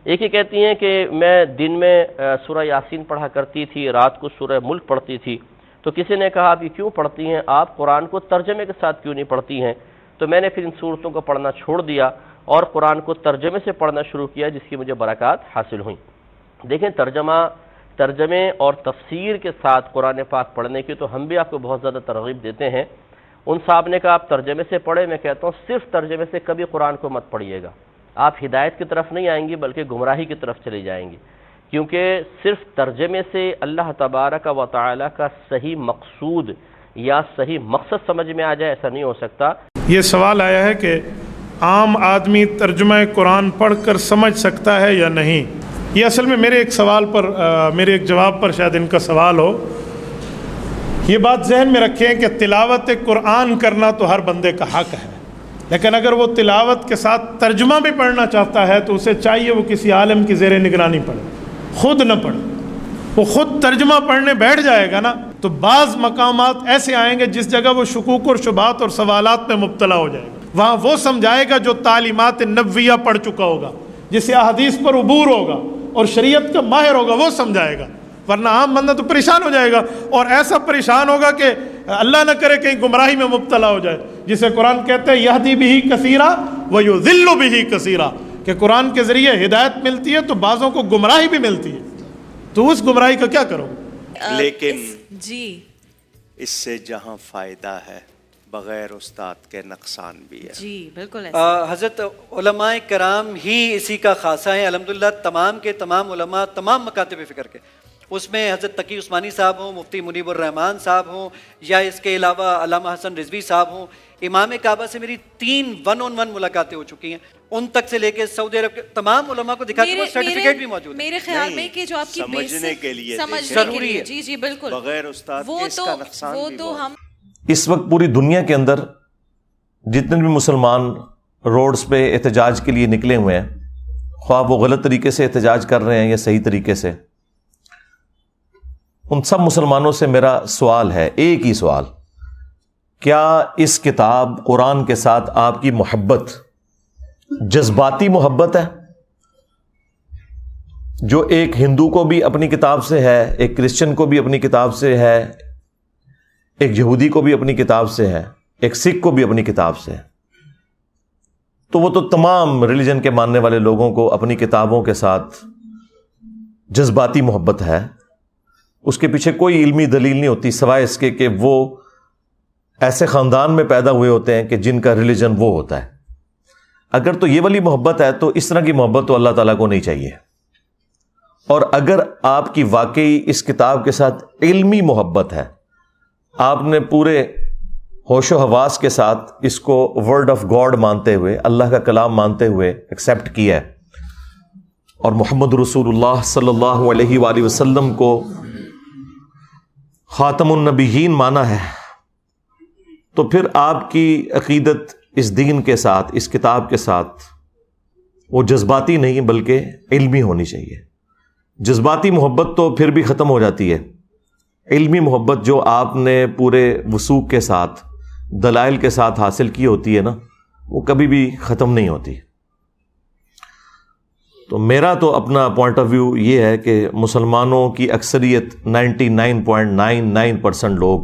ایک ہی کہتی ہیں کہ میں دن میں سورہ یاسین پڑھا کرتی تھی، رات کو سورہ ملک پڑھتی تھی. تو کسی نے کہا کہ کیوں پڑھتی ہیں آپ، قرآن کو ترجمے کے ساتھ کیوں نہیں پڑھتی ہیں؟ تو میں نے پھر ان صورتوں کو پڑھنا چھوڑ دیا اور قرآن کو ترجمے سے پڑھنا شروع کیا، جس کی مجھے برکات حاصل ہوئیں. دیکھیں ترجمے اور تفسیر کے ساتھ قرآن پاک پڑھنے کی تو ہم بھی آپ کو بہت زیادہ ترغیب دیتے ہیں. ان صاحب نے کہا آپ ترجمے سے پڑھیں، میں کہتا ہوں صرف ترجمے سے کبھی قرآن کو مت پڑھیے گا، آپ ہدایت کی طرف نہیں آئیں گی بلکہ گمراہی کی طرف چلی جائیں گی، کیونکہ صرف ترجمے سے اللہ تبارک و تعالی کا صحیح مقصود یا صحیح مقصد سمجھ میں آ جائے، ایسا نہیں ہو سکتا. یہ سوال آیا ہے کہ عام آدمی ترجمہ قرآن پڑھ کر سمجھ سکتا ہے یا نہیں. یہ اصل میں میرے ایک جواب پر شاید ان کا سوال ہو. یہ بات ذہن میں رکھیں کہ تلاوت قرآن کرنا تو ہر بندے کا حق ہے، لیکن اگر وہ تلاوت کے ساتھ ترجمہ بھی پڑھنا چاہتا ہے تو اسے چاہیے وہ کسی عالم کی زیر نگرانی پڑھے، خود نہ پڑھے. وہ خود ترجمہ پڑھنے بیٹھ جائے گا نا تو بعض مقامات ایسے آئیں گے جس جگہ وہ شکوک اور شبہات اور سوالات میں مبتلا ہو جائے گا. وہاں وہ سمجھائے گا جو تعلیمات نبویہ پڑھ چکا ہوگا، جسے احادیث پر عبور ہوگا اور شریعت کا ماہر ہوگا، وہ سمجھائے گا. ورنہ عام بندہ تو پریشان ہو جائے گا، اور ایسا پریشان ہوگا کہ اللہ نہ کرے کہیں گمراہی میں مبتلا ہو جائے، جسے قرآن کہتے ہیں یہدی بہ کثیرا ویضل بہ کثیرا، کہ قرآن کے ذریعے ہدایت ملتی ہے تو بعضوں کو گمراہی بھی ملتی ہے. تو اس گمراہی کا کیا کرو؟ لیکن جی اس سے جہاں فائدہ ہے بغیر استاد کے نقصان بھی ہے. جی بالکل حضرت علماء کرام ہی اسی کا خاصہ ہیں الحمدللہ. تمام کے تمام علماء تمام مکاتب فکر کے، اس میں حضرت تقی عثمانی صاحب ہوں، مفتی منیب الرحمان صاحب ہوں، یا اس کے علاوہ علامہ حسن رضوی صاحب ہوں. امام کعبہ سے میری 3 1-on-1 ملاقاتیں ہو چکی ہیں، ان تک سے لے کے سعودی عرب کے تمام علماء کو دکھا کے وہ سرٹیفکیٹ بھی موجود ہے. میرے خیال میں کہ جو آپ کی سمجھنے کے لیے ضروری ہے. جی جی بالکل، بغیر استاد کے اس کا نقصان بھی تو ہم اس وقت پوری دنیا کے اندر جتنے بھی مسلمان روڈز پہ احتجاج کے لیے نکلے ہوئے ہیں، خواہ وہ غلط طریقے سے احتجاج کر رہے ہیں یا صحیح طریقے سے، ان سب مسلمانوں سے میرا سوال ہے، ایک ہی سوال، کیا اس کتاب قرآن کے ساتھ آپ کی محبت جذباتی محبت ہے، جو ایک ہندو کو بھی اپنی کتاب سے ہے، ایک کرسچن کو بھی اپنی کتاب سے ہے، ایک یہودی کو بھی اپنی کتاب سے ہے، ایک سکھ کو بھی اپنی کتاب سے ہے؟ تو وہ تو تمام ریلیجن کے ماننے والے لوگوں کو اپنی کتابوں کے ساتھ جذباتی محبت ہے. اس کے پیچھے کوئی علمی دلیل نہیں ہوتی سوائے اس کے کہ وہ ایسے خاندان میں پیدا ہوئے ہوتے ہیں کہ جن کا ریلیجن وہ ہوتا ہے. اگر تو یہ والی محبت ہے تو اس طرح کی محبت تو اللہ تعالیٰ کو نہیں چاہیے. اور اگر آپ کی واقعی اس کتاب کے ساتھ علمی محبت ہے، آپ نے پورے ہوش و حواس کے ساتھ اس کو ورڈ آف گاڈ مانتے ہوئے، اللہ کا کلام مانتے ہوئے ایکسیپٹ کیا ہے، اور محمد رسول اللہ صلی اللہ علیہ وآلہ وسلم کو خاتم النبیین مانا ہے، تو پھر آپ کی عقیدت اس دین کے ساتھ، اس کتاب کے ساتھ، وہ جذباتی نہیں بلکہ علمی ہونی چاہیے. جذباتی محبت تو پھر بھی ختم ہو جاتی ہے، علمی محبت جو آپ نے پورے وثوق کے ساتھ، دلائل کے ساتھ حاصل کی ہوتی ہے نا، وہ کبھی بھی ختم نہیں ہوتی. تو میرا تو اپنا پوائنٹ آف ویو یہ ہے کہ مسلمانوں کی اکثریت 99.99% لوگ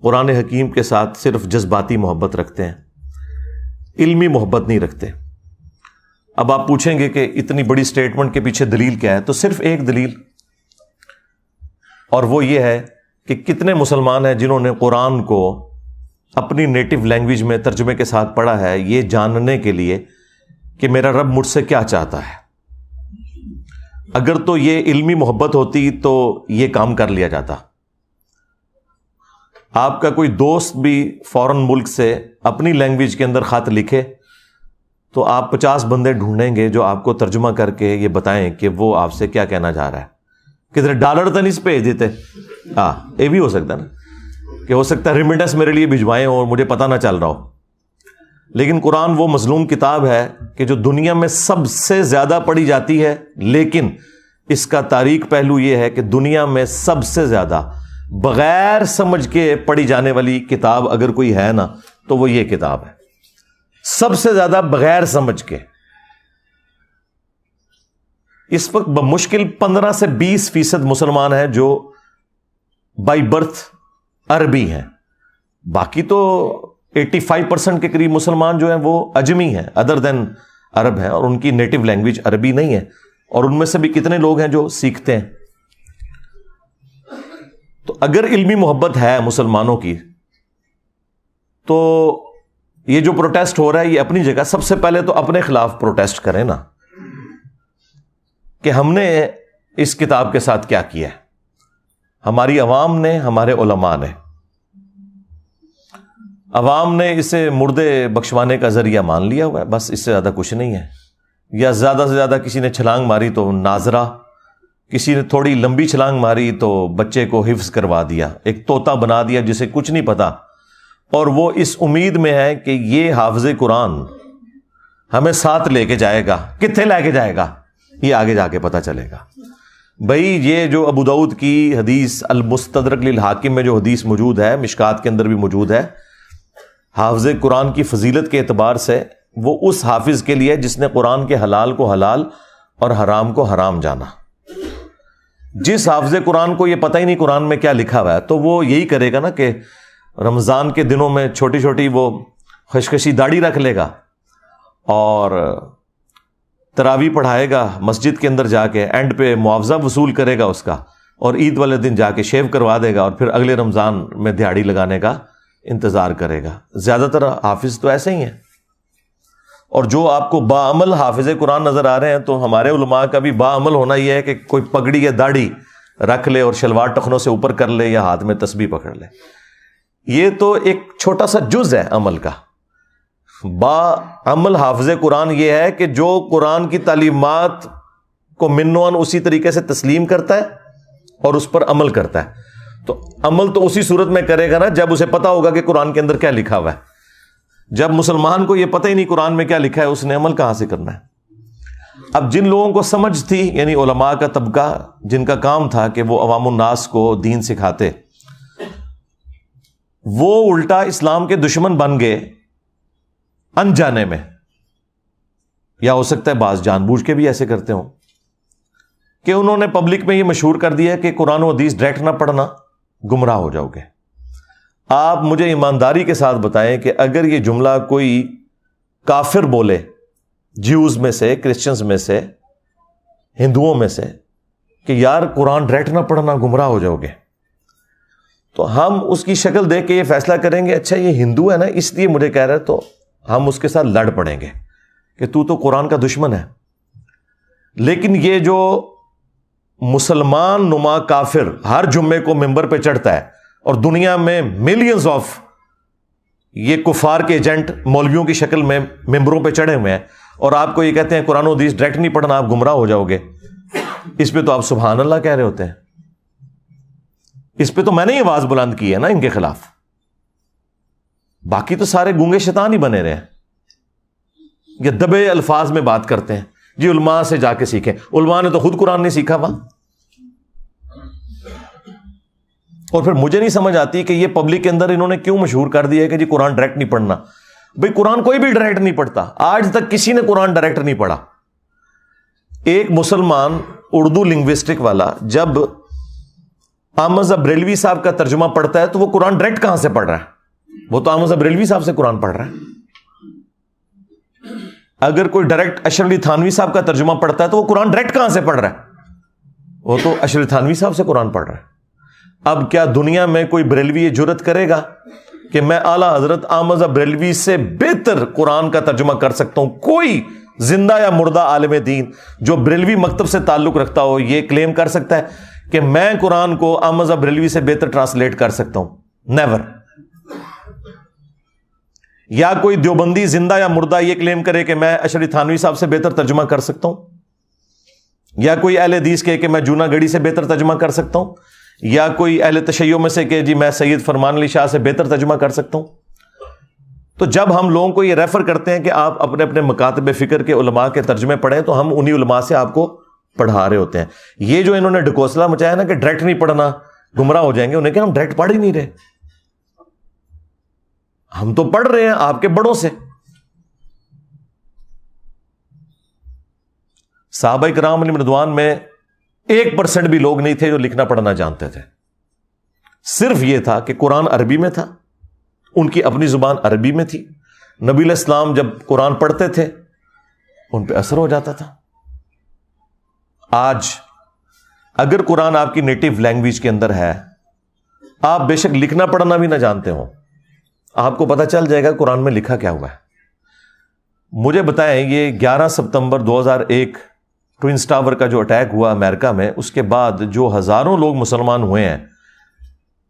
قرآن حکیم کے ساتھ صرف جذباتی محبت رکھتے ہیں، علمی محبت نہیں رکھتے. اب آپ پوچھیں گے کہ اتنی بڑی سٹیٹمنٹ کے پیچھے دلیل کیا ہے؟ تو صرف ایک دلیل، اور وہ یہ ہے کہ کتنے مسلمان ہیں جنہوں نے قرآن کو اپنی نیٹو لینگویج میں ترجمے کے ساتھ پڑھا ہے، یہ جاننے کے لیے کہ میرا رب مجھ سے کیا چاہتا ہے. اگر تو یہ علمی محبت ہوتی تو یہ کام کر لیا جاتا. آپ کا کوئی دوست بھی فورن ملک سے اپنی لینگویج کے اندر خط لکھے تو آپ 50 بندے ڈھونڈیں گے جو آپ کو ترجمہ کر کے یہ بتائیں کہ وہ آپ سے کیا کہنا چاہ رہا ہے. کدھر ڈالر تو نہیں بھیج دیتے؟ ہاں، یہ بھی ہو سکتا ہے نا کہ ہو سکتا ہے ریمیٹنس میرے لیے بھجوائیں اور مجھے پتہ نہ چل رہا ہو. لیکن قرآن وہ مظلوم کتاب ہے کہ جو دنیا میں سب سے زیادہ پڑھی جاتی ہے، لیکن اس کا تاریک پہلو یہ ہے کہ دنیا میں سب سے زیادہ بغیر سمجھ کے پڑھی جانے والی کتاب اگر کوئی ہے نا تو وہ یہ کتاب ہے، سب سے زیادہ بغیر سمجھ کے. اس وقت بمشکل 15 سے 20% مسلمان ہیں جو بائی برتھ عربی ہیں. باقی تو 85% کے قریب مسلمان جو ہیں وہ اجمی ہیں، ادر دین عرب ہیں، اور ان کی نیٹو لینگویج عربی نہیں ہے. اور ان میں سے بھی کتنے لوگ ہیں جو سیکھتے ہیں. تو اگر علمی محبت ہے مسلمانوں کی تو یہ جو پروٹیسٹ ہو رہا ہے یہ اپنی جگہ. سب سے پہلے تو اپنے خلاف پروٹیسٹ کریں نا کہ ہم نے اس کتاب کے ساتھ کیا کیا ہے. ہماری عوام نے، ہمارے علماء نے، عوام نے اسے مردے بخشوانے کا ذریعہ مان لیا ہوا ہے، بس اس سے زیادہ کچھ نہیں ہے. یا زیادہ سے زیادہ کسی نے چھلانگ ماری تو ناظرہ، کسی نے تھوڑی لمبی چھلانگ ماری تو بچے کو حفظ کروا دیا، ایک طوطا بنا دیا جسے کچھ نہیں پتا، اور وہ اس امید میں ہے کہ یہ حافظ قرآن ہمیں ساتھ لے کے جائے گا. کتنے لے کے جائے گا یہ آگے جا کے پتا چلے گا. بھائی یہ جو ابو داؤد کی حدیث المستدرک للحاکم میں جو حدیث موجود ہے، مشکات کے اندر بھی موجود ہے، حافظ قرآن کی فضیلت کے اعتبار سے وہ اس حافظ کے لیے جس نے قرآن کے حلال کو حلال اور حرام کو حرام جانا. جس حافظ قرآن کو یہ پتہ ہی نہیں قرآن میں کیا لکھا ہوا ہے تو وہ یہی کرے گا نا کہ رمضان کے دنوں میں چھوٹی چھوٹی وہ خشخشی داڑھی رکھ لے گا اور تراویح پڑھائے گا مسجد کے اندر جا کے، اینڈ پہ معاوضہ وصول کرے گا اس کا، اور عید والے دن جا کے شیو کروا دے گا، اور پھر اگلے رمضان میں دیہاڑی لگانے کا انتظار کرے گا. زیادہ تر حافظ تو ایسے ہی ہیں. اور جو آپ کو باعمل حافظ قرآن نظر آ رہے ہیں تو ہمارے علماء کا بھی باعمل ہونا یہ ہے کہ کوئی پگڑی یا داڑھی رکھ لے اور شلوار ٹخنوں سے اوپر کر لے یا ہاتھ میں تسبیح پکڑ لے. یہ تو ایک چھوٹا سا جز ہے عمل کا. باعمل حافظ قرآن یہ ہے کہ جو قرآن کی تعلیمات کو منوان اسی طریقے سے تسلیم کرتا ہے اور اس پر عمل کرتا ہے. تو عمل تو اسی صورت میں کرے گا نا جب اسے پتا ہوگا کہ قرآن کے اندر کیا لکھا ہوا ہے. جب مسلمان کو یہ پتہ ہی نہیں قرآن میں کیا لکھا ہے اس نے عمل کہاں سے کرنا ہے. اب جن لوگوں کو سمجھ تھی، یعنی علماء کا طبقہ جن کا کام تھا کہ وہ عوام الناس کو دین سکھاتے، وہ الٹا اسلام کے دشمن بن گئے انجانے میں. یا ہو سکتا ہے بعض جان بوجھ کے بھی ایسے کرتے ہوں کہ انہوں نے پبلک میں یہ مشہور کر دیا کہ قرآن و حدیث ڈائریکٹ نہ پڑھنا، گمراہ ہو جاؤ گے. آپ مجھے ایمانداری کے ساتھ بتائیں کہ اگر یہ جملہ کوئی کافر بولے، جیوز میں سے، کرسچنز میں سے، ہندوؤں میں سے، کہ یار قرآن ڈائریکٹ نہ پڑھنا گمراہ ہو جاؤ گے، تو ہم اس کی شکل دیکھ کے یہ فیصلہ کریں گے اچھا یہ ہندو ہے نا اس لیے مجھے کہہ رہا ہے، تو ہم اس کے ساتھ لڑ پڑیں گے کہ تو قرآن کا دشمن ہے. لیکن یہ جو مسلمان نما کافر ہر جمعے کو ممبر پہ چڑھتا ہے اور دنیا میں ملینز آف یہ کفار کے ایجنٹ مولویوں کی شکل میں ممبروں پہ چڑھے ہوئے ہیں اور آپ کو یہ کہتے ہیں قرآن و حدیث ڈائریکٹ نہیں پڑھنا آپ گمراہ ہو جاؤ گے، اس پہ تو آپ سبحان اللہ کہہ رہے ہوتے ہیں. اس پہ تو میں نے یہ آواز بلند کی ہے نا ان کے خلاف. باقی تو سارے گونگے شیطان ہی بنے رہے ہیں، یہ دبے الفاظ میں بات کرتے ہیں. جی علماء سے جا کے سیکھیں. علماء نے تو خود قرآن نہیں سیکھا وہاں. اور پھر مجھے نہیں سمجھ آتی کہ یہ پبلک کے اندر انہوں نے کیوں مشہور کر دیا ہے کہ جی قرآن ڈائریکٹ نہیں پڑھنا. بھئی قرآن کوئی بھی ڈائریکٹ نہیں پڑھتا، آج تک کسی نے قرآن ڈائریکٹ نہیں پڑھا. ایک مسلمان اردو لنگوسٹک والا جب احمد بریلوی صاحب کا ترجمہ پڑھتا ہے تو وہ قرآن ڈائریکٹ کہاں سے پڑھ رہا ہے؟ وہ تو احمد بریلوی صاحب سے قرآن پڑھ رہا ہے. اگر کوئی ڈائریکٹ اشرف علی تھانوی صاحب کا ترجمہ پڑھتا ہے تو وہ قرآن ڈائریکٹ کہاں سے پڑھ رہا ہے؟ وہ تو اشرف علی تھانوی صاحب سے قرآن پڑھ رہا ہے. اب کیا دنیا میں کوئی بریلوی یہ جرت کرے گا کہ میں اعلیٰ حضرت احمد بریلوی سے بہتر قرآن کا ترجمہ کر سکتا ہوں؟ کوئی زندہ یا مردہ عالم دین جو بریلوی مکتب سے تعلق رکھتا ہو یہ کلیم کر سکتا ہے کہ میں قرآن کو احمد بریلوی سے بہتر ٹرانسلیٹ کر سکتا ہوں؟ نیور. یا کوئی دیوبندی زندہ یا مردہ یہ کلیم کرے کہ میں اشرف علی تھانوی صاحب سے بہتر ترجمہ کر سکتا ہوں؟ یا کوئی اہل حدیث کہے کہ میں جونا گڑھی سے بہتر ترجمہ کر سکتا ہوں؟ یا کوئی اہل تشیع میں سے کہ جی میں سید فرمان علی شاہ سے بہتر ترجمہ کر سکتا ہوں؟ تو جب ہم لوگوں کو یہ ریفر کرتے ہیں کہ آپ اپنے اپنے مکاتب فکر کے علماء کے ترجمے پڑھیں تو ہم انہی علماء سے آپ کو پڑھا رہے ہوتے ہیں. یہ جو انہوں نے ڈھکوسلا مچایا نا کہ ڈائریکٹ نہیں پڑھنا گمراہ ہو جائیں گے، انہیں کہ ہم ڈائریکٹ پڑھ ہی نہیں رہے، ہم تو پڑھ رہے ہیں آپ کے بڑوں سے. صحابہ کرام علیہم رضوان میں 1% بھی لوگ نہیں تھے جو لکھنا پڑھنا جانتے تھے. صرف یہ تھا کہ قرآن عربی میں تھا، ان کی اپنی زبان عربی میں تھی. نبی علیہ السلام جب قرآن پڑھتے تھے ان پہ اثر ہو جاتا تھا. آج اگر قرآن آپ کی نیٹو لینگویج کے اندر ہے، آپ بے شک لکھنا پڑھنا بھی نہ جانتے ہوں، آپ کو پتہ چل جائے گا قرآن میں لکھا کیا ہوا ہے. مجھے بتائیں، یہ 11 ستمبر 2001 ٹوئنس ٹاور کا جو اٹیک ہوا امریکہ میں، اس کے بعد جو ہزاروں لوگ مسلمان ہوئے ہیں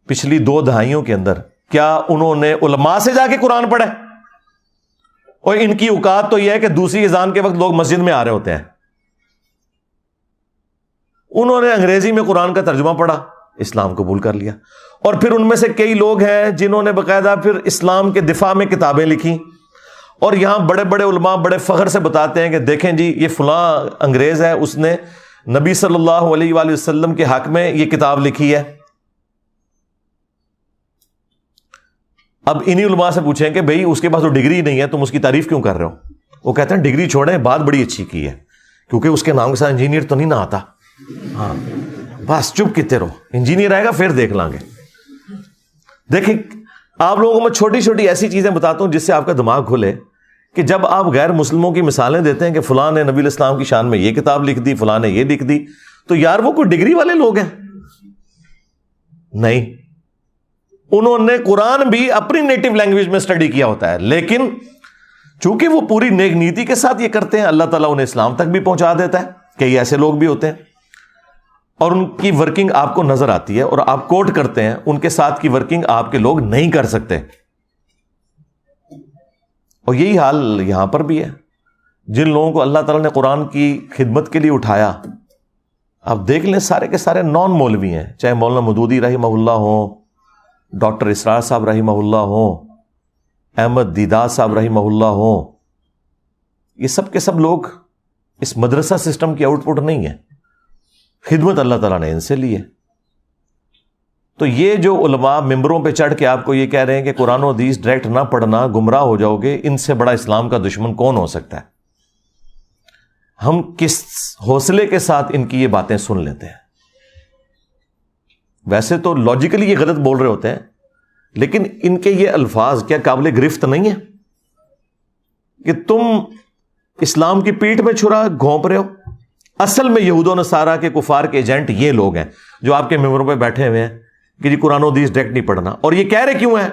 پچھلی 2 دہائیوں کے اندر، کیا انہوں نے علماء سے جا کے قرآن پڑھے؟ اور ان کی اوقات تو یہ ہے کہ دوسری اذان کے وقت لوگ مسجد میں آ رہے ہوتے ہیں. انہوں نے انگریزی میں قرآن کا ترجمہ پڑھا، اسلام قبول کر لیا. اور پھر ان میں سے کئی لوگ ہیں جنہوں نے باقاعدہ پھر اسلام کے دفاع میں کتابیں لکھی، اور یہاں بڑے بڑے علماء بڑے فخر سے بتاتے ہیں کہ دیکھیں جی یہ فلاں انگریز ہے، اس نے نبی صلی اللہ علیہ وآلہ وسلم کے حق میں یہ کتاب لکھی ہے. اب انہی علماء سے پوچھیں کہ بھئی اس کے پاس تو ڈگری نہیں ہے، تم اس کی تعریف کیوں کر رہے ہو؟ وہ کہتے ہیں ڈگری چھوڑیں، بات بڑی اچھی کی ہے، کیونکہ اس کے نام کے ساتھ انجینئر تو نہیں نہ آتا. ہاں بس چپ کیتے رہو، انجینئر آئے گا پھر دیکھ لیں گے. دیکھیں آپ لوگوں کو میں چھوٹی چھوٹی ایسی چیزیں بتاتا ہوں جس سے آپ کا دماغ کھلے، کہ جب آپ غیر مسلموں کی مثالیں دیتے ہیں کہ فلاں نے نبی علیہ السلام کی شان میں یہ کتاب لکھ دی، فلاں نے یہ لکھ دی، تو یار وہ کوئی ڈگری والے لوگ ہیں؟ نہیں، انہوں نے قرآن بھی اپنی نیٹو لینگویج میں اسٹڈی کیا ہوتا ہے، لیکن چونکہ وہ پوری نیک نیتی کے ساتھ یہ کرتے ہیں، اللہ تعالیٰ انہیں اسلام تک بھی پہنچا دیتا ہے. کئی ایسے لوگ بھی ہوتے ہیں اور ان کی ورکنگ آپ کو نظر آتی ہے اور آپ کوٹ کرتے ہیں، ان کے ساتھ کی ورکنگ آپ کے لوگ نہیں کر سکتے. اور یہی حال یہاں پر بھی ہے. جن لوگوں کو اللہ تعالیٰ نے قرآن کی خدمت کے لیے اٹھایا، آپ دیکھ لیں سارے کے سارے نان مولوی ہیں، چاہے مولانا مودودی رحمہ اللہ ہوں، ڈاکٹر اسرار صاحب رحمہ اللہ ہوں، احمد دیدار صاحب رحمہ اللہ ہوں. یہ سب کے سب لوگ اس مدرسہ سسٹم کی آؤٹ پٹ نہیں ہے، خدمت اللہ تعالیٰ نے ان سے لی ہے. تو یہ جو علماء ممبروں پہ چڑھ کے آپ کو یہ کہہ رہے ہیں کہ قرآن و حدیث ڈائریکٹ نہ پڑھنا گمراہ ہو جاؤ گے، ان سے بڑا اسلام کا دشمن کون ہو سکتا ہے؟ ہم کس حوصلے کے ساتھ ان کی یہ باتیں سن لیتے ہیں. ویسے تو لاجیکلی یہ غلط بول رہے ہوتے ہیں، لیکن ان کے یہ الفاظ کیا قابل گرفت نہیں ہے کہ تم اسلام کی پیٹھ میں چھرا گھونپ رہے ہو؟ اصل میں یہود و نصارہ کے کفار کے ایجنٹ یہ لوگ ہیں جو آپ کے ممبروں پہ بیٹھے ہوئے ہیں کہ جی قرآن و حدیث ڈائریکٹ نہیں پڑھنا. اور یہ کہہ رہے کیوں ہیں؟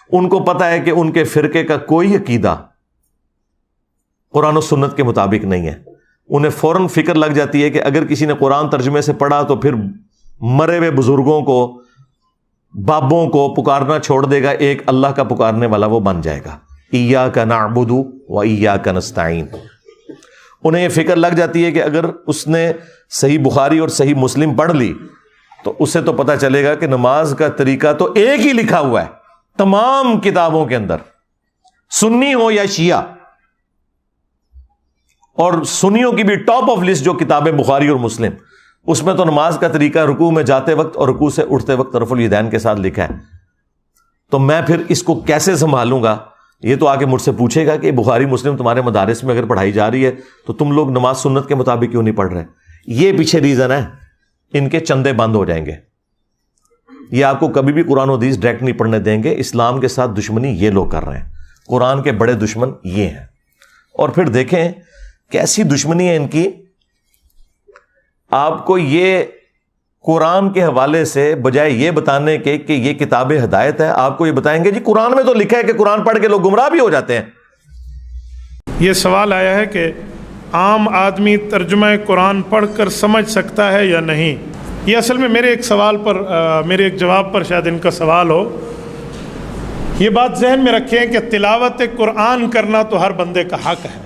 ان کو پتا ہے کہ ان کے فرقے کا کوئی عقیدہ قرآن و سنت کے مطابق نہیں ہے. انہیں فوراً فکر لگ جاتی ہے کہ اگر کسی نے قرآن ترجمے سے پڑھا تو پھر مرے ہوئے بزرگوں کو، بابوں کو پکارنا چھوڑ دے گا، ایک اللہ کا پکارنے والا وہ بن جائے گا. ایاک نعبد و ایاک نستعین. انہیں یہ فکر لگ جاتی ہے کہ اگر اس نے صحیح بخاری اور صحیح مسلم پڑھ لی تو اسے تو پتہ چلے گا کہ نماز کا طریقہ تو ایک ہی لکھا ہوا ہے تمام کتابوں کے اندر، سنی ہو یا شیعہ. اور سنیوں کی بھی ٹاپ آف لسٹ جو کتابیں بخاری اور مسلم، اس میں تو نماز کا طریقہ رکوع میں جاتے وقت اور رکوع سے اٹھتے وقت رفع الیدین کے ساتھ لکھا ہے. تو میں پھر اس کو کیسے سنبھالوں گا؟ یہ تو آگے مجھ سے پوچھے گا کہ بخاری مسلم تمہارے مدارس میں اگر پڑھائی جا رہی ہے تو تم لوگ نماز سنت کے مطابق کیوں نہیں پڑھ رہے؟ یہ پیچھے ریزن ہے، ان کے چندے بند ہو جائیں گے. یہ آپ کو کبھی بھی قرآن و حدیث ڈائریکٹ نہیں پڑھنے دیں گے. اسلام کے ساتھ دشمنی یہ لوگ کر رہے ہیں، قرآن کے بڑے دشمن یہ ہیں. اور پھر دیکھیں کیسی دشمنی ہے ان کی. آپ کو یہ قرآن کے حوالے سے بجائے یہ بتانے کے کہ یہ کتاب ہدایت ہے، آپ کو یہ بتائیں گے جی قرآن میں تو لکھا ہے کہ قرآن پڑھ کے لوگ گمراہ بھی ہو جاتے ہیں. یہ سوال آیا ہے کہ عام آدمی ترجمہ قرآن پڑھ کر سمجھ سکتا ہے یا نہیں. یہ اصل میں میرے ایک سوال پر میرے ایک جواب پر شاید ان کا سوال ہو. یہ بات ذہن میں رکھیں کہ تلاوت قرآن کرنا تو ہر بندے کا حق ہے،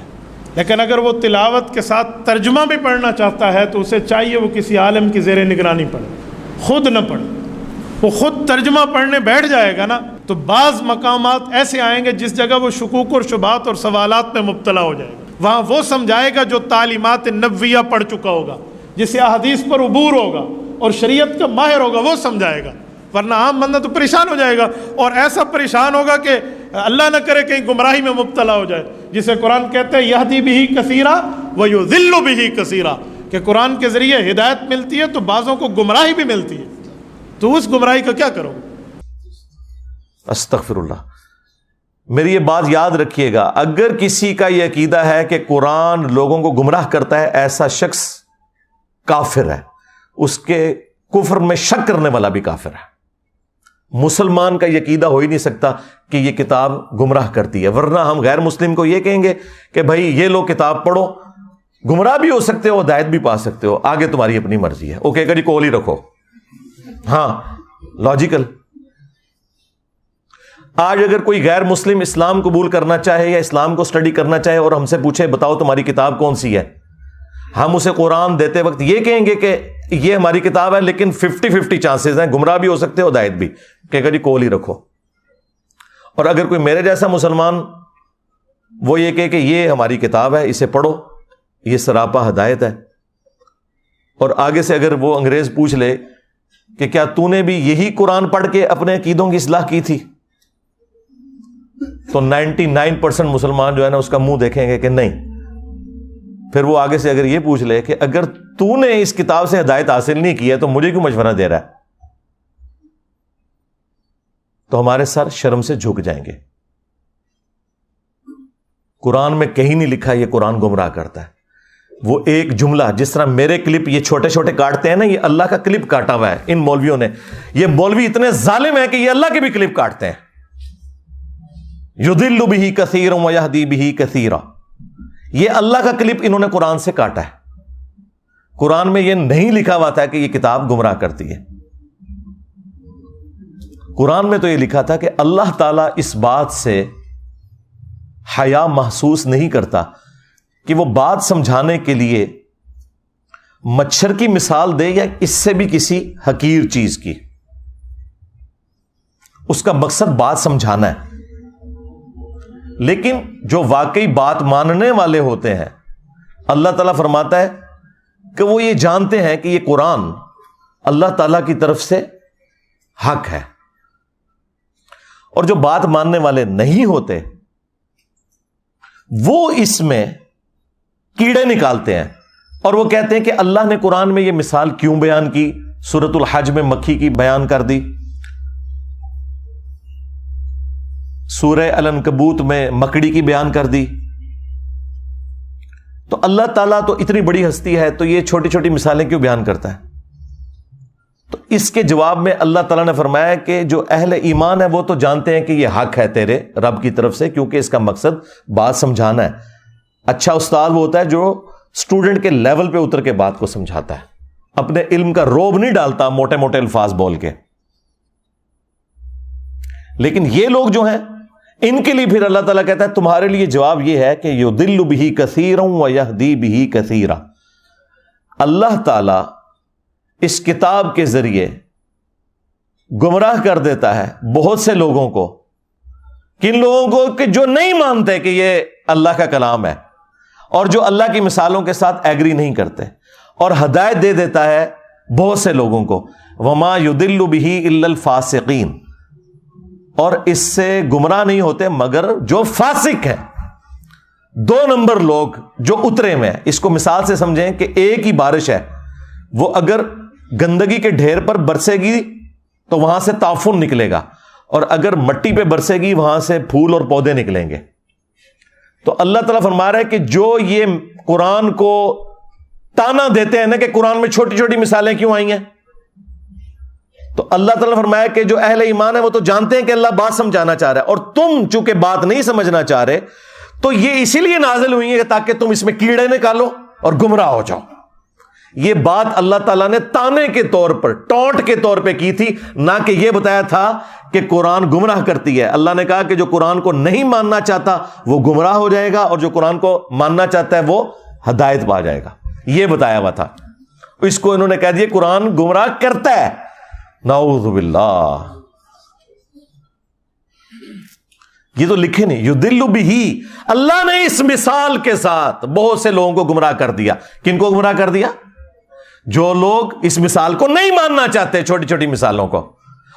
لیکن اگر وہ تلاوت کے ساتھ ترجمہ بھی پڑھنا چاہتا ہے تو اسے چاہیے وہ کسی عالم کی زیر نگرانی پڑھے، خود نہ پڑھے. وہ خود ترجمہ پڑھنے بیٹھ جائے گا نا تو بعض مقامات ایسے آئیں گے جس جگہ وہ شکوک اور شبہات اور سوالات میں مبتلا ہو جائے گا. وہاں وہ سمجھائے گا جو تعلیمات نبویہ پڑھ چکا ہوگا، جسے احادیث پر عبور ہوگا اور شریعت کا ماہر ہوگا، وہ سمجھائے گا. ورنہ عام بندہ تو پریشان ہو جائے گا، اور ایسا پریشان ہوگا کہ اللہ نہ کرے کہیں گمراہی میں مبتلا ہو جائے، جسے قرآن کہتے ہیں یہدی بہ کثیرا ویضل بہ کثیرا، کہ قرآن کے ذریعے ہدایت ملتی ہے تو بعضوں کو گمراہی بھی ملتی ہے، تو اس گمراہی کا کیا کرو؟ استغفر اللہ۔ میری یہ بات یاد رکھیے گا، اگر کسی کا یہ عقیدہ ہے کہ قرآن لوگوں کو گمراہ کرتا ہے، ایسا شخص کافر ہے، اس کے کفر میں شک کرنے والا بھی کافر ہے۔ مسلمان کا یہ عقیدہ ہو ہی نہیں سکتا کہ یہ کتاب گمراہ کرتی ہے، ورنہ ہم غیر مسلم کو یہ کہیں گے کہ بھائی یہ لو کتاب پڑھو، گمراہ بھی ہو سکتے ہو، ہدایت بھی پا سکتے ہو، آگے تمہاری اپنی مرضی ہے۔ اوکے جی کول ہی رکھو، ہاں لاجیکل۔ آج اگر کوئی غیر مسلم اسلام قبول کرنا چاہے یا اسلام کو سٹڈی کرنا چاہے اور ہم سے پوچھے بتاؤ تمہاری کتاب کون سی ہے، ہم اسے قرآن دیتے وقت یہ کہیں گے کہ یہ ہماری کتاب ہے، لیکن 50-50 چانسز ہیں، گمراہ بھی ہو سکتے ہو، ہدایت بھی، کہ جی کول ہی رکھو۔ اور اگر کوئی میرے جیسا مسلمان وہ یہ کہے کہ یہ ہماری کتاب ہے، اسے پڑھو، یہ سراپا ہدایت ہے، اور آگے سے اگر وہ انگریز پوچھ لے کہ کیا تو نے بھی یہی قرآن پڑھ کے اپنے عقیدوں کی اصلاح کی تھی، تو 99% مسلمان جو ہے نا اس کا منہ دیکھیں گے کہ نہیں۔ پھر وہ آگے سے اگر یہ پوچھ لے کہ اگر تو نے اس کتاب سے ہدایت حاصل نہیں کی ہے تو مجھے کیوں مشورہ دے رہا ہے، تو ہمارے سر شرم سے جھک جائیں گے۔ قرآن میں کہیں نہیں لکھا یہ قرآن گمراہ کرتا ہے۔ وہ ایک جملہ، جس طرح میرے کلپ یہ چھوٹے چھوٹے کاٹتے ہیں نا، یہ اللہ کا کلپ کاٹا ہوا ہے ان مولویوں نے۔ یہ مولوی اتنے ظالم ہیں کہ یہ اللہ کے بھی کلپ کاٹتے ہیں۔ یضل بہ کثیرا ویہدی بہ کثیرا، یہ اللہ کا کلپ انہوں نے قرآن سے کاٹا ہے۔ قرآن میں یہ نہیں لکھا ہوا تھا کہ یہ کتاب گمراہ کرتی ہے۔ قرآن میں تو یہ لکھا تھا کہ اللہ تعالیٰ اس بات سے حیا محسوس نہیں کرتا کہ وہ بات سمجھانے کے لیے مچھر کی مثال دے یا اس سے بھی کسی حقیر چیز کی، اس کا مقصد بات سمجھانا ہے۔ لیکن جو واقعی بات ماننے والے ہوتے ہیں، اللہ تعالیٰ فرماتا ہے کہ وہ یہ جانتے ہیں کہ یہ قرآن اللہ تعالیٰ کی طرف سے حق ہے، اور جو بات ماننے والے نہیں ہوتے وہ اس میں کیڑے نکالتے ہیں، اور وہ کہتے ہیں کہ اللہ نے قرآن میں یہ مثال کیوں بیان کی، سورۃ الحج میں مکھی کی بیان کر دی، سورہ العنکبوت میں مکڑی کی بیان کر دی، تو اللہ تعالیٰ تو اتنی بڑی ہستی ہے تو یہ چھوٹی چھوٹی مثالیں کیوں بیان کرتا ہے؟ تو اس کے جواب میں اللہ تعالیٰ نے فرمایا کہ جو اہل ایمان ہے وہ تو جانتے ہیں کہ یہ حق ہے تیرے رب کی طرف سے، کیونکہ اس کا مقصد بات سمجھانا ہے۔ اچھا استاد وہ ہوتا ہے جو اسٹوڈنٹ کے لیول پہ اتر کے بات کو سمجھاتا ہے، اپنے علم کا روب نہیں ڈالتا موٹے موٹے الفاظ بول کے۔ لیکن یہ لوگ جو ہیں ان کے لیے پھر اللہ تعالیٰ کہتا ہے تمہارے لیے جواب یہ ہے کہ یضل بہ کثیرا ویہدی بہ کثیرا، اللہ تعالیٰ اس کتاب کے ذریعے گمراہ کر دیتا ہے بہت سے لوگوں کو، کن لوگوں کو کہ جو نہیں مانتے کہ یہ اللہ کا کلام ہے اور جو اللہ کی مثالوں کے ساتھ ایگری نہیں کرتے، اور ہدایت دے دیتا ہے بہت سے لوگوں کو۔ وما یضل بہ الا الفاسقین، اور اس سے گمراہ نہیں ہوتے مگر جو فاسق ہیں، 2 نمبر لوگ جو اترے میں ہیں۔ اس کو مثال سے سمجھیں کہ ایک ہی بارش ہے، وہ اگر گندگی کے ڈھیر پر برسے گی تو وہاں سے تعفن نکلے گا، اور اگر مٹی پہ برسے گی وہاں سے پھول اور پودے نکلیں گے۔ تو اللہ تعالیٰ فرما رہا ہے کہ جو یہ قرآن کو تانا دیتے ہیں نا کہ قرآن میں چھوٹی چھوٹی مثالیں کیوں آئی ہیں، تو اللہ تعالیٰ نے فرمایا کہ جو اہل ایمان ہے وہ تو جانتے ہیں کہ اللہ بات سمجھانا چاہ رہا ہے، اور تم چونکہ بات نہیں سمجھنا چاہ رہے تو یہ اسی لیے نازل ہوئی ہے تاکہ تم اس میں کیڑے نکالو اور گمراہ ہو جاؤ۔ یہ بات اللہ تعالیٰ نے تانے کے طور پر، ٹونٹ کے طور پہ کی تھی، نہ کہ یہ بتایا تھا کہ قرآن گمراہ کرتی ہے۔ اللہ نے کہا کہ جو قرآن کو نہیں ماننا چاہتا وہ گمراہ ہو جائے گا، اور جو قرآن کو ماننا چاہتا ہے وہ ہدایت پا جائے گا، یہ بتایا ہوا تھا۔ اس کو انہوں نے کہہ دیا قرآن گمراہ کرتا ہے، نعوذ باللہ۔ یہ تو لکھے نہیں، یضل بہ، اللہ نے اس مثال کے ساتھ بہت سے لوگوں کو گمراہ کر دیا۔ کن کو گمراہ کر دیا؟ جو لوگ اس مثال کو نہیں ماننا چاہتے، چھوٹی چھوٹی مثالوں کو،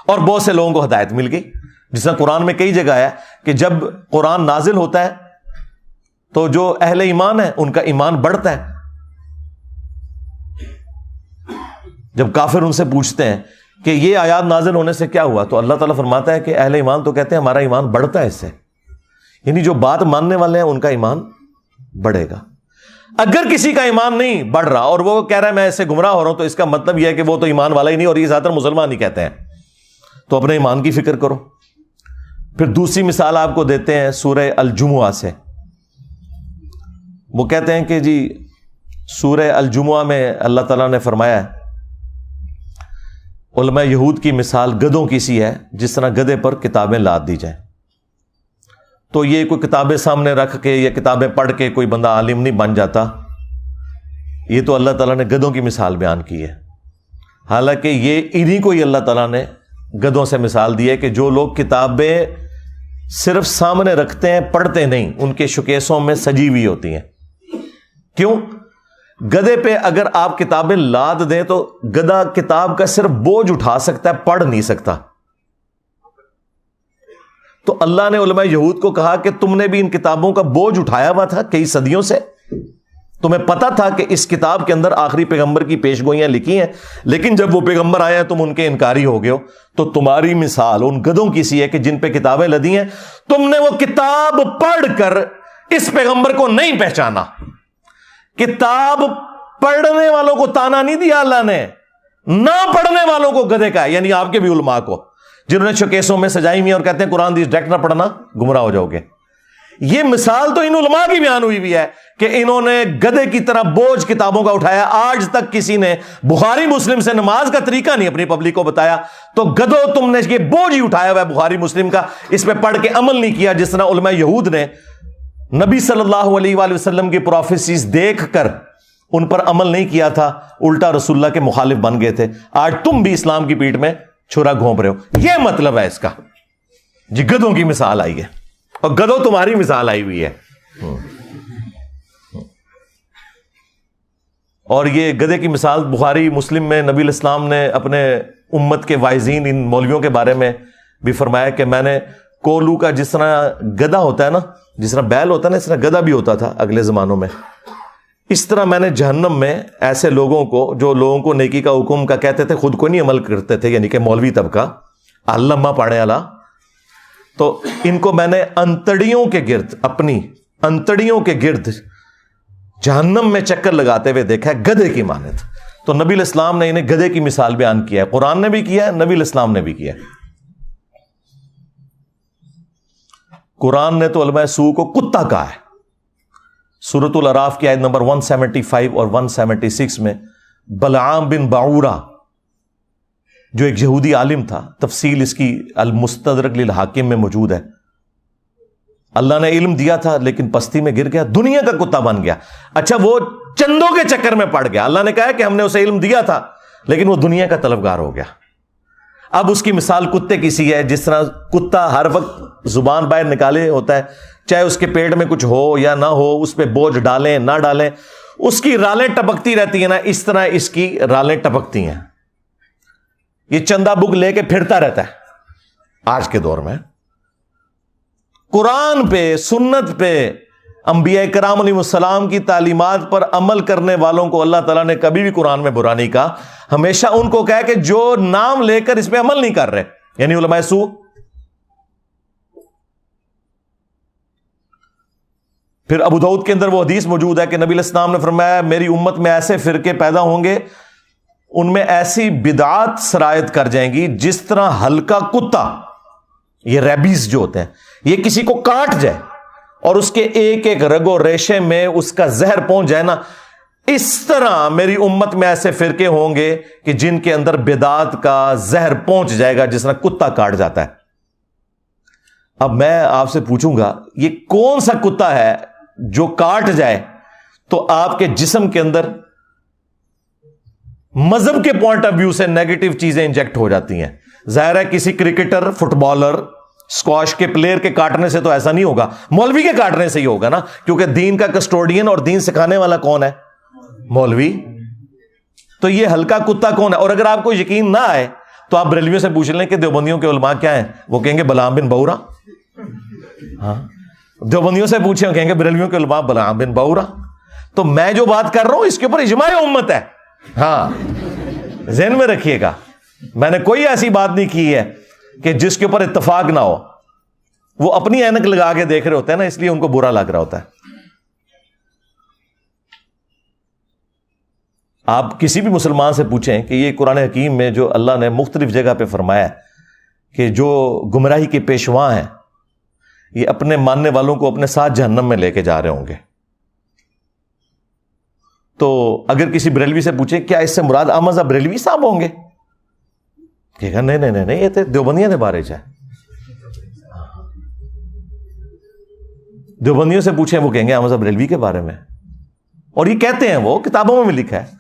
اور بہت سے لوگوں کو ہدایت مل گئی. جس طرح قرآن میں کئی جگہ ہے کہ جب قرآن نازل ہوتا ہے تو جو اہل ایمان ہے ان کا ایمان بڑھتا ہے. جب کافر ان سے پوچھتے ہیں کہ یہ آیات نازل ہونے سے کیا ہوا, تو اللہ تعالیٰ فرماتا ہے کہ اہل ایمان تو کہتے ہیں ہمارا ایمان بڑھتا ہے اس سے. یعنی جو بات ماننے والے ہیں ان کا ایمان بڑھے گا. اگر کسی کا ایمان نہیں بڑھ رہا اور وہ کہہ رہا ہے میں اس سے گمراہ ہو رہا ہوں, تو اس کا مطلب یہ ہے کہ وہ تو ایمان والا ہی نہیں, اور یہ زیادہ تر مسلمان ہی کہتے ہیں. تو اپنے ایمان کی فکر کرو. پھر دوسری مثال آپ کو دیتے ہیں سورہ الجمعہ سے. وہ کہتے ہیں کہ جی سورہ الجمعہ میں اللہ تعالیٰ نے فرمایا ہے علماء یہود کی مثال گدھوں کی سی ہے جس طرح گدھے پر کتابیں لاد دی جائیں. تو یہ کوئی کتابیں سامنے رکھ کے یا کتابیں پڑھ کے کوئی بندہ عالم نہیں بن جاتا. یہ تو اللہ تعالیٰ نے گدھوں کی مثال بیان کی ہے. حالانکہ یہ انہی کو ہی اللہ تعالیٰ نے گدھوں سے مثال دی ہے کہ جو لوگ کتابیں صرف سامنے رکھتے ہیں پڑھتے نہیں, ان کے شوکیسوں میں سجی ہوئی ہوتی ہیں. کیوں؟ گدھے پہ اگر آپ کتابیں لاد دیں تو گدھا کتاب کا صرف بوجھ اٹھا سکتا ہے, پڑھ نہیں سکتا. تو اللہ نے علماء یہود کو کہا کہ تم نے بھی ان کتابوں کا بوجھ اٹھایا ہوا تھا کئی صدیوں سے, تمہیں پتا تھا کہ اس کتاب کے اندر آخری پیغمبر کی پیشگوئیاں لکھی ہیں, لیکن جب وہ پیغمبر آئے ہیں تم ان کے انکاری ہو گئے ہو. تو تمہاری مثال ان گدھوں کی سی ہے کہ جن پہ کتابیں لدی ہیں, تم نے وہ کتاب پڑھ کر اس پیغمبر کو نہیں پہچانا. کتاب پڑھنے والوں کو تانا نہیں دیا اللہ نے, نہ پڑھنے والوں کو گدھے کا ہے. یعنی آپ کے بھی علماء کو جنہوں نے شوکیسوں میں سجائی ہوئی اور کہتے ہیں قرآن ڈائریکٹ نہ پڑھنا گمراہ ہو جاؤ گے. یہ مثال تو ان علماء کی بیان ہوئی بھی ہے کہ انہوں نے گدھے کی طرح بوجھ کتابوں کا اٹھایا. آج تک کسی نے بخاری مسلم سے نماز کا طریقہ نہیں اپنی پبلک کو بتایا. تو گدھو تم نے یہ بوجھ ہی اٹھایا ہوا ہے بخاری مسلم کا, اس پہ پڑھ کے عمل نہیں کیا. جس طرح علماء یہود نے نبی صلی اللہ علیہ وآلہ وسلم کی پروفیسیز دیکھ کر ان پر عمل نہیں کیا تھا, الٹا رسول اللہ کے مخالف بن گئے تھے. آج تم بھی اسلام کی پیٹھ میں چھرا گھونپ رہے ہو. یہ مطلب ہے اس کا. جی گدھوں کی مثال آئی ہے اور گدھو تمہاری مثال آئی ہوئی ہے. اور یہ گدھے کی مثال بخاری مسلم میں نبی الاسلام نے اپنے امت کے واعظین ان مولویوں کے بارے میں بھی فرمایا کہ میں نے کولو کا جس طرح گدھا ہوتا ہے نا, جس طرح بیل ہوتا ہے نا, اس طرح گدھا بھی ہوتا تھا اگلے زمانوں میں. اس طرح میں نے جہنم میں ایسے لوگوں کو جو لوگوں کو نیکی کا حکم کا کہتے تھے خود کو نہیں عمل کرتے تھے, یعنی کہ مولوی طبقہ علامہ پاڑے والا, تو ان کو میں نے انتڑیوں کے گرد, اپنی انتڑیوں کے گرد جہنم میں چکر لگاتے ہوئے دیکھا ہے گدھے کی مانند. تو نبی الاسلام نے انہیں گدھے کی مثال بیان کیا ہے. قرآن نے بھی کیا ہے, نبی الاسلام نے بھی کیا ہے. قرآن نے تو علماء سو کو کتا کہا ہے. سورۃ الاعراف کی آیت نمبر 175 اور 176 میں بلعام بن باعورہ جو ایک یہودی عالم تھا, تفصیل اس کی المستدرک للحاکم میں موجود ہے. اللہ نے علم دیا تھا لیکن پستی میں گر گیا, دنیا کا کتا بن گیا. اچھا وہ چندوں کے چکر میں پڑ گیا. اللہ نے کہا کہ ہم نے اسے علم دیا تھا لیکن وہ دنیا کا طلبگار ہو گیا. اب اس کی مثال کتے کی سی ہے. جس طرح کتا ہر وقت زبان باہر نکالے ہوتا ہے, چاہے اس کے پیٹ میں کچھ ہو یا نہ ہو, اس پہ بوجھ ڈالیں نہ ڈالیں, اس کی رالیں ٹپکتی رہتی ہیں نا, اس طرح اس کی رالیں ٹپکتی ہیں. یہ چندہ بک لے کے پھرتا رہتا ہے. آج کے دور میں قرآن پہ, سنت پہ, انبیاء کرام علیہ السلام کی تعلیمات پر عمل کرنے والوں کو اللہ تعالیٰ نے کبھی بھی قرآن میں برا نہیں کہا. ہمیشہ ان کو کہا کہ جو نام لے کر اس پہ عمل نہیں کر رہے, یعنی علماء سو. پھر ابو داؤد کے اندر وہ حدیث موجود ہے کہ نبی علیہ السلام نے فرمایا میری امت میں ایسے فرقے پیدا ہوں گے, ان میں ایسی بدعات سرایت کر جائیں گی جس طرح ہلکا کتا, یہ ریبیز جو ہوتے ہیں, یہ کسی کو کاٹ جائے اور اس کے ایک ایک رگ و ریشے میں اس کا زہر پہنچ جائے نا, اس طرح میری امت میں ایسے فرقے ہوں گے کہ جن کے اندر بدعات کا زہر پہنچ جائے گا جس طرح کتا کاٹ جاتا ہے. اب میں آپ سے پوچھوں گا یہ کون سا کتا ہے جو کاٹ جائے تو آپ کے جسم کے اندر مذہب کے پوائنٹ آف ویو سے نیگیٹو چیزیں انجیکٹ ہو جاتی ہیں. ظاہر ہے کسی کرکٹر, فٹ بالر, اسکواش کے پلیئر کے کاٹنے سے تو ایسا نہیں ہوگا, مولوی کے کاٹنے سے ہی ہوگا نا, کیونکہ دین کا کسٹوڈین اور دین سکھانے والا کون ہے؟ مولوی. تو یہ ہلکا کتا کون ہے؟ اور اگر آپ کو یقین نہ آئے تو آپ بریلویوں سے پوچھ لیں کہ دیوبندیوں کے علماء کیا ہیں، وہ کہیں گے بلعام بن بورا. ہاں دیوبندیوں سے پوچھیں کہیں گے بریلویوں کے علماء بلعام بن بورا. تو میں جو بات کر رہا ہوں اس کے اوپر اجماع امت ہے. ہاں ذہن میں رکھیے گا، میں نے کوئی ایسی بات نہیں کی ہے کہ جس کے اوپر اتفاق نہ ہو. وہ اپنی اینک لگا کے دیکھ رہے ہوتے ہیں نا، اس لیے ان کو برا لگ رہا ہوتا ہے. آپ کسی بھی مسلمان سے پوچھیں کہ یہ قرآن حکیم میں جو اللہ نے مختلف جگہ پہ فرمایا ہے کہ جو گمراہی کے پیشواں ہیں یہ اپنے ماننے والوں کو اپنے ساتھ جہنم میں لے کے جا رہے ہوں گے، تو اگر کسی بریلوی سے پوچھیں کیا اس سے مراد احمد بریلوی صاحب ہوں گے، کہے گا نہیں یہ تو دیوبندیاں کے بارے ہے. دیوبندیوں سے پوچھیں وہ کہیں گے احمد بریلوی کے بارے میں، اور یہ کہتے ہیں وہ کتابوں میں بھی لکھا ہے.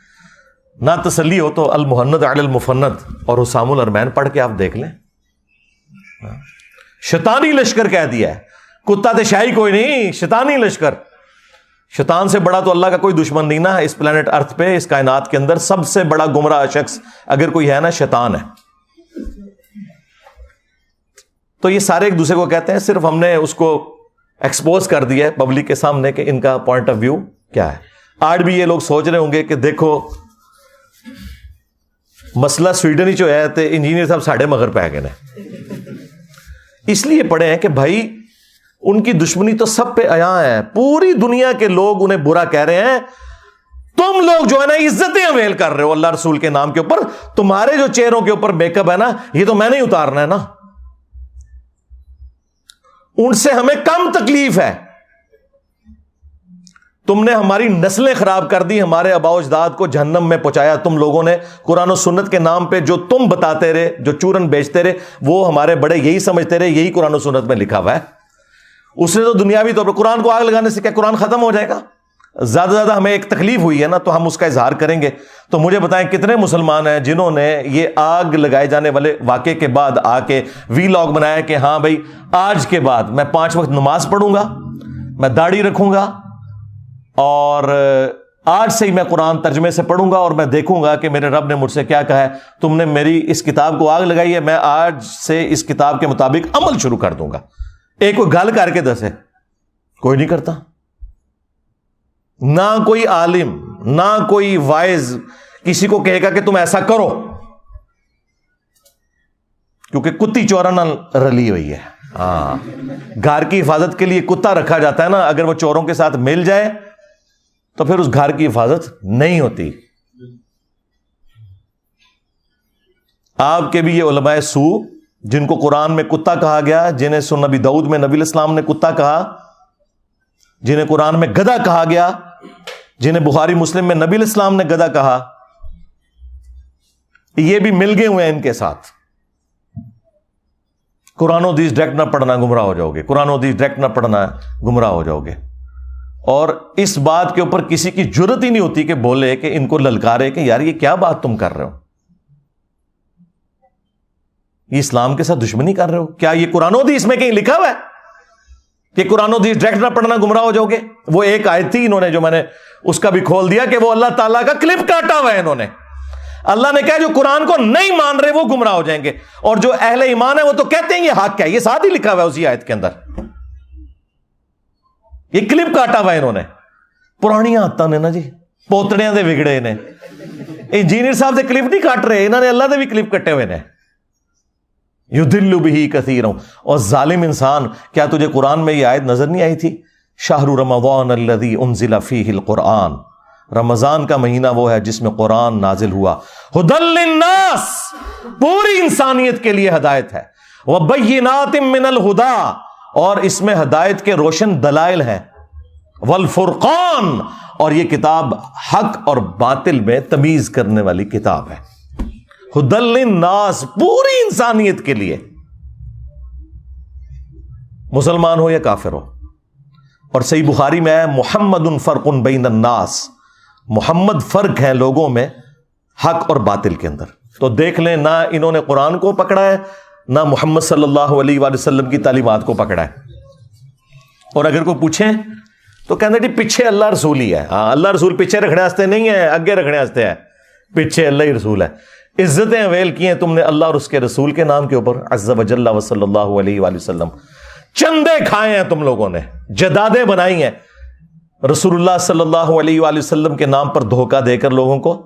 نہ تسلی ہو تو المحند علی المفند اور حسام الارمین پڑھ کے آپ دیکھ لیں. شیطانی لشکر کہہ دیا ہے، کتا تے شاہی کوئی نہیں، شیطانی لشکر. شیطان سے بڑا تو اللہ کا کوئی دشمن نہیں نا اس پلانٹ ارتھ پہ، اس کائنات کے اندر سب سے بڑا گمراہ شخص اگر کوئی ہے نا شیطان ہے. تو یہ سارے ایک دوسرے کو کہتے ہیں، صرف ہم نے اس کو ایکسپوز کر دیا ہے پبلک کے سامنے کہ ان کا پوائنٹ آف ویو کیا ہے. آج بھی یہ لوگ سوچ رہے ہوں گے کہ دیکھو مسئلہ سویڈن ہی جو ہے تو انجینئر صاحب ساڑھے مگر پہ گئے ہیں. اس لیے پڑھے ہیں کہ بھائی ان کی دشمنی تو سب پہ عیاں ہے، پوری دنیا کے لوگ انہیں برا کہہ رہے ہیں. تم لوگ جو ہے نا عزتیں اویل کر رہے ہو اللہ رسول کے نام کے اوپر، تمہارے جو چہروں کے اوپر میک اپ ہے نا یہ تو میں نہیں اتارنا ہے نا. ان سے ہمیں کم تکلیف ہے. تم نے ہماری نسلیں خراب کر دی، ہمارے آباء و اجداد کو جہنم میں پہنچایا. تم لوگوں نے قرآن و سنت کے نام پہ جو تم بتاتے رہے، جو چورن بیچتے رہے، وہ ہمارے بڑے یہی سمجھتے رہے یہی قرآن و سنت میں لکھا ہوا ہے. اس نے تو دنیاوی طور پر قرآن کو آگ لگانے سے کیا قرآن ختم ہو جائے گا؟ زیادہ زیادہ ہمیں ایک تکلیف ہوئی ہے نا تو ہم اس کا اظہار کریں گے. تو مجھے بتائیں کتنے مسلمان ہیں جنہوں نے یہ آگ لگائے جانے والے واقعے کے بعد آ کے وی لاگ بنایا کہ ہاں بھائی آج کے بعد میں 5 وقت نماز پڑھوں گا، میں داڑھی رکھوں گا، اور آج سے ہی میں قرآن ترجمے سے پڑھوں گا اور میں دیکھوں گا کہ میرے رب نے مجھ سے کیا کہا ہے. تم نے میری اس کتاب کو آگ لگائی ہے، میں آج سے اس کتاب کے مطابق عمل شروع کر دوں گا. ایک کوئی گل کر کے دسے، کوئی نہیں کرتا. نہ کوئی عالم نہ کوئی وائز کسی کو کہے گا کہ تم ایسا کرو، کیونکہ کتی چورا نہ رلی ہوئی ہے. ہاں گھر کی حفاظت کے لیے کتا رکھا جاتا ہے نا، اگر وہ چوروں کے ساتھ مل جائے تو پھر اس گھر کی حفاظت نہیں ہوتی. آپ کے بھی یہ علماء سو جن کو قرآن میں کتا کہا گیا، جنہیں سنن نبی داؤد میں نبی الاسلام نے کتا کہا، جنہیں قرآن میں گدھا کہا گیا، جنہیں بخاری مسلم میں نبی الاسلام نے گدھا کہا، یہ بھی مل گئے ہوئے ہیں ان کے ساتھ. قرآن و حدیث ڈائریکٹ نہ پڑھنا گمراہ ہو جاؤ گے، قرآن و حدیث ڈائریکٹ نہ پڑھنا گمراہ ہو جاؤ گے. اور اس بات کے اوپر کسی کی جرت ہی نہیں ہوتی کہ بولے کہ ان کو للکارے کہ یار یہ کیا بات تم کر رہے ہو، یہ اسلام کے ساتھ دشمنی کر رہے ہو. کیا یہ قرآن و حدیث میں کہیں لکھا ہوا ہے کہ قرآن و حدیث ڈائریکٹ نہ پڑھنا گمراہ ہو جاؤ گے؟ وہ ایک آیت تھی انہوں نے جو میں نے اس کا بھی کھول دیا کہ وہ اللہ تعالیٰ کا کلپ کاٹا ہوا ہے انہوں نے. اللہ نے کہا جو قرآن کو نہیں مان رہے وہ گمراہ ہو جائیں گے، اور جو اہل ایمان ہے وہ تو کہتے ہیں یہ حق ہے. یہ ساتھ ہی لکھا ہوا ہے اسی آیت کے اندر، یہ کلپ کاٹا ہوا ہے انہوں نے. پرانی عادتاں نے نا جی، پوتڑیاں دے وگڑے نے. انجینئر صاحب دے کلپ نہیں کاٹ رہے، انہوں نے اللہ دے بھی کلپ کٹے ہوئے نے. یضل بہ کثیرا. اور ظالم انسان، کیا تجھے قرآن میں یہ آیت نظر نہیں آئی تھی؟ شہر رمضان الذی انزل فیہ القرآن، رمضان کا مہینہ وہ ہے جس میں قرآن نازل ہوا. ھدی للناس، پوری انسانیت کے لیے ہدایت ہے. وبینات من الہدی، اور اس میں ہدایت کے روشن دلائل ہیں. والفرقان، اور یہ کتاب حق اور باطل میں تمیز کرنے والی کتاب ہے. ھدی للناس، پوری انسانیت کے لیے، مسلمان ہو یا کافر ہو. اور صحیح بخاری میں ہے محمد فرق بین الناس، محمد فرق ہے لوگوں میں حق اور باطل کے اندر. تو دیکھ لیں نہ انہوں نے قرآن کو پکڑا ہے نہ محمد صلی اللہ علیہ وآلہ وسلم کی تعلیمات کو پکڑا ہے. اور اگر کوئی پوچھیں تو کہتے جی پیچھے اللہ رسول ہی ہے. ہاں اللہ رسول پیچھے رکھنے واسطے نہیں ہے، اگے رکھنے واسطے ہے. پیچھے اللہ ہی رسول ہے. عزتیں اویل کی ہیں تم نے اللہ اور اس کے رسول کے نام کے اوپر عز وجل و صلی اللہ علیہ وآلہ وسلم. چندے کھائے ہیں تم لوگوں نے, جدادیں بنائی ہیں رسول اللہ صلی اللہ علیہ وآلہ وسلم کے نام پر دھوکہ دے کر لوگوں کو.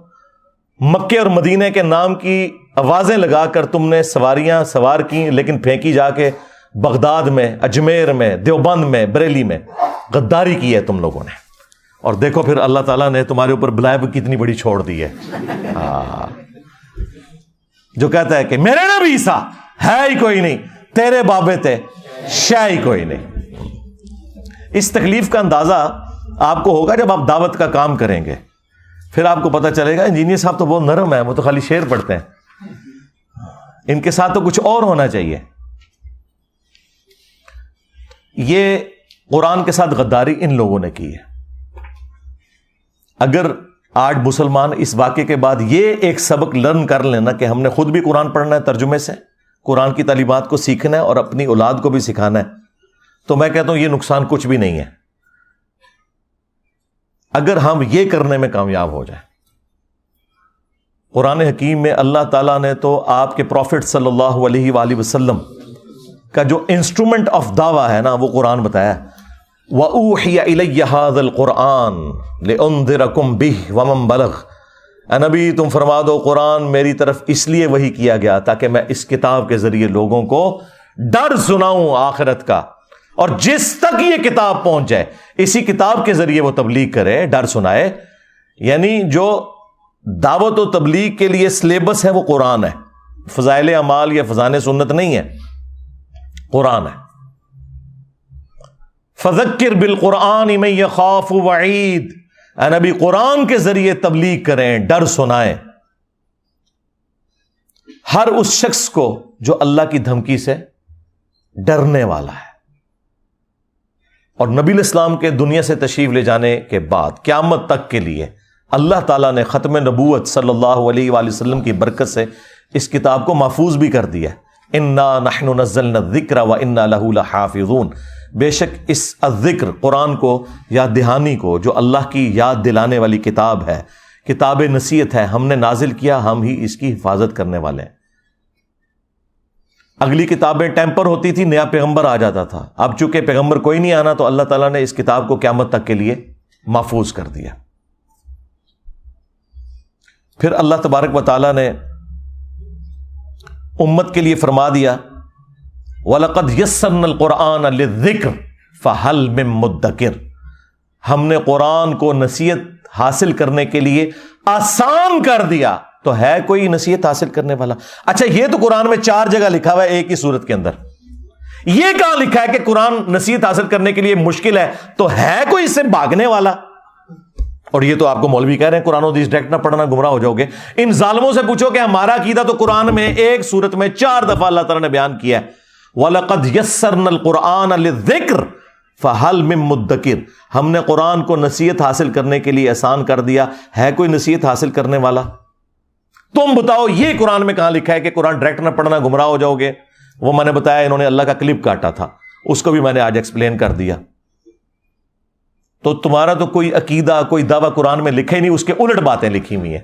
مکے اور مدینے کے نام کی آوازیں لگا کر تم نے سواریاں سوار کی, لیکن پھینکی جا کے بغداد میں, اجمیر میں, دیوبند میں, بریلی میں. غداری کی ہے تم لوگوں نے, اور دیکھو پھر اللہ تعالیٰ نے تمہارے اوپر بلائے کتنی بڑی چھوڑ دی ہے. جو کہتا ہے کہ میرے نبی عیسیٰ ہے ہی کوئی نہیں, تیرے بابے تھے شے ہی کوئی نہیں. اس تکلیف کا اندازہ آپ کو ہوگا جب آپ دعوت کا کام کریں گے. پھر آپ کو پتہ چلے گا انجینئر صاحب تو بہت نرم ہے, وہ تو خالی شعر پڑھتے ہیں, ان کے ساتھ تو کچھ اور ہونا چاہیے. یہ قرآن کے ساتھ غداری ان لوگوں نے کی ہے. اگر آج مسلمان اس واقعے کے بعد یہ ایک سبق لرن کر لینا کہ ہم نے خود بھی قرآن پڑھنا ہے ترجمے سے, قرآن کی تعلیمات کو سیکھنا ہے اور اپنی اولاد کو بھی سکھانا ہے, تو میں کہتا ہوں یہ نقصان کچھ بھی نہیں ہے اگر ہم یہ کرنے میں کامیاب ہو جائیں. قرآن حکیم میں اللہ تعالیٰ نے تو آپ کے پروفٹ صلی اللہ علیہ وآلہ وسلم کا جو انسٹرومنٹ آف دعویٰ ہے نا وہ قرآن بتایا. وَأُوحِيَ إِلَيَّ هَذَا الْقُرْآنُ لِأُنذِرَكُمْ بِهِ وَمَنْ بَلَغَ. اے نبی تم فرما دو قرآن میری طرف اس لیے وحی کیا گیا تاکہ میں اس کتاب کے ذریعے لوگوں کو ڈر سناؤں آخرت کا, اور جس تک یہ کتاب پہنچ جائے اسی کتاب کے ذریعے وہ تبلیغ کرے, ڈر سنائے. یعنی جو دعوت و تبلیغ کے لیے سلیبس ہے وہ قرآن ہے, فضائل اعمال یا فضائل سنت نہیں ہے, قرآن ہے. فذکر بالقرآن من یخاف وعید. اے نبی قرآن کے ذریعے تبلیغ کریں, ڈر سنائیں ہر اس شخص کو جو اللہ کی دھمکی سے ڈرنے والا ہے. اور نبی الاسلام کے دنیا سے تشریف لے جانے کے بعد قیامت تک کے لیے اللہ تعالیٰ نے ختم نبوت صلی اللہ علیہ وآلہ وسلم کی برکت سے اس کتاب کو محفوظ بھی کر دیا. انا نحن نزلنا الذکر وانا لہ لحافظون. بے شک اس الذکر قرآن کو, یاد دہانی کو, جو اللہ کی یاد دلانے والی کتاب ہے, کتاب نصیحت ہے, ہم نے نازل کیا, ہم ہی اس کی حفاظت کرنے والے ہیں. اگلی کتابیں ٹیمپر ہوتی تھی, نیا پیغمبر آ جاتا تھا. اب چونکہ پیغمبر کوئی نہیں آنا تو اللہ تعالیٰ نے اس کتاب کو قیامت تک کے لیے محفوظ کر دیا. پھر اللہ تبارک و تعالیٰ نے امت کے لیے فرما دیا وَلَقَدْ يَسَّرْنَا الْقُرْآنَ لِلذِّكْرِ فَهَلْ مِن مُدَّكِرٍ. ہم نے قرآن کو نصیحت حاصل کرنے کے لیے آسان کر دیا, تو ہے کوئی نصیحت حاصل کرنے والا؟ اچھا یہ تو قرآن میں 4 جگہ لکھا ہوا ہے ایک ہی سورت کے اندر, یہ کہاں لکھا ہے کہ قرآن نصیحت حاصل کرنے کے لیے مشکل ہے؟ تو ہے کوئی اس سے بھاگنے والا؟ اور یہ تو آپ کو مولوی کہہ رہے ہیں قرآن و حدیث ڈائریکٹ نہ پڑھنا گمراہ ہو جاؤ گے. ان ظالموں سے پوچھو کہ ہمارا عقیدہ تو قرآن میں ایک سورت میں 4 دفعہ اللہ تعالیٰ نے بیان کیا ہے وَلَقَدْ يَسَّرْنَا الْقُرْآنَ لِلذِّكْرِ فَهَلْ مِن مُدَّكِرٍ. ہم نے قرآن کو نصیحت حاصل کرنے کے لیے آسان کر دیا, ہے کوئی نصیحت حاصل کرنے والا؟ تم بتاؤ یہ قرآن میں کہاں لکھا ہے کہ قرآن ڈائریکٹ نہ پڑھنا گمراہ ہو جاؤ گے؟ وہ میں نے بتایا, انہوں نے اللہ کا کلپ کاٹا تھا, اس کو بھی میں نے آج ایکسپلین کر دیا. تو تمہارا تو کوئی عقیدہ کوئی دعویٰ قرآن میں لکھے نہیں, اس کے الٹ باتیں لکھی ہوئی ہیں.